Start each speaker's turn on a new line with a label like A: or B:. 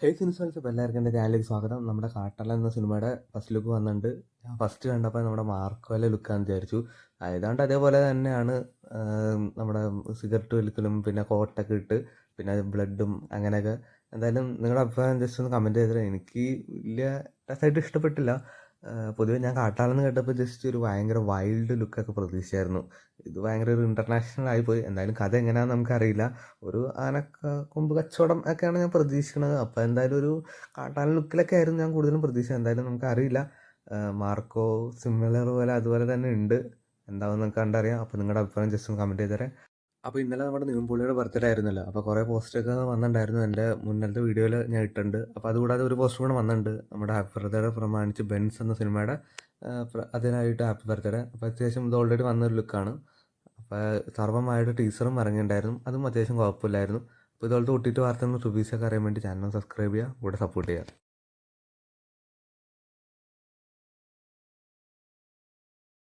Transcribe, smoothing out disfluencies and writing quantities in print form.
A: ഹേ സിനിമൽസ് ഇപ്പോൾ എല്ലാവർക്കും എൻ്റെ ചാനലിലേക്ക് സ്വാഗതം. നമ്മുടെ കാട്ടാളൻ എന്ന സിനിമയുടെ ഫസ്റ്റ് ലുക്ക് വന്നിട്ടുണ്ട്. ഞാൻ ഫസ്റ്റ് കണ്ടപ്പോൾ നമ്മുടെ മാർക്കോയിലെ ലുക്കാന്ന് വിചാരിച്ചു. ഏതാണ്ട് അതേപോലെ തന്നെയാണ്. നമ്മുടെ സിഗരറ്റ് വലിക്കലും പിന്നെ കോട്ടൊക്കെ ഇട്ട് പിന്നെ ബ്ലഡും അങ്ങനെയൊക്കെ. എന്തായാലും നിങ്ങളുടെ അഭിപ്രായം ജസ്റ്റ് ഒന്ന് കമൻറ്റ് ചെയ്തിട്ട്. എനിക്ക് വലിയ രസമായിട്ട് ഇഷ്ടപ്പെട്ടില്ല. പൊതുവെ ഞാൻ കാട്ടാളെന്ന് കേട്ടപ്പോൾ ജസ്റ്റ് ഒരു ഭയങ്കര വൈൽഡ് ലുക്കൊക്കെ പ്രതീക്ഷിച്ചായിരുന്നു. ഇത് ഭയങ്കര ഒരു ഇൻ്റർനാഷണൽ ആയിപ്പോയി. എന്തായാലും കഥ എങ്ങനെയാണെന്ന് നമുക്കറിയില്ല. ഒരു കൊമ്പ് കച്ചവടം ഒക്കെയാണ് ഞാൻ പ്രതീക്ഷിക്കുന്നത്. അപ്പോൾ എന്തായാലും ഒരു കാട്ടാളൻ ലുക്കിലൊക്കെ ആയിരുന്നു ഞാൻ കൂടുതലും പ്രതീക്ഷിച്ചത്. എന്തായാലും നമുക്കറിയില്ല. മാർക്കോ സിമിലർ പോലെ അതുപോലെ തന്നെ ഉണ്ട്. എന്താണെന്ന് നമുക്ക് കണ്ടറിയാം. അപ്പോൾ നിങ്ങളുടെ അഭിപ്രായം ജസ്റ്റ് ഒന്ന് കമൻറ്റ് ചെയ്തേരെ. അപ്പോൾ ഇന്നലെ നമ്മുടെ നിവിൻപോളിയുടെ ബർത്ത്ഡേ ആയിരുന്നല്ലോ. അപ്പോൾ കുറേ പോസ്റ്ററൊക്കെ വന്നിട്ടുണ്ടായിരുന്നു. എൻ്റെ മുന്നത്തെ വീഡിയോയിൽ ഞാൻ ഇട്ടിട്ടുണ്ട്. അപ്പോൾ അതുകൂടാതെ ഒരു പോസ്റ്റർ കൂടെ വന്നിട്ടുണ്ട്. നമ്മുടെ ഹാപ്പി ബർത്ത്ഡേ പ്രമാണിച്ച് ബെൻസ് എന്ന സിനിമയുടെ അതിനായിട്ട് ഹാപ്പി ബർത്ത്ഡേ. അപ്പോൾ അത്യാവശ്യം ഇത് ഓൾറെഡി വന്നൊരു ലുക്കാണ്. അപ്പോൾ സർവ്വമായിട്ട് ടീസറും ഇറങ്ങിയിട്ടുണ്ടായിരുന്നു. അതും അത്യാവശ്യം കുഴപ്പമില്ലായിരുന്നു. അപ്പോൾ ഇതുപോലത്തെ ഒട്ടിട്ട് വാർത്തകളും റിവ്യൂസൊക്കെ അറിയാൻ വേണ്ടി ചാനൽ സബ്സ്ക്രൈബ് ചെയ്യുക, കൂടെ സപ്പോർട്ട് ചെയ്യുക.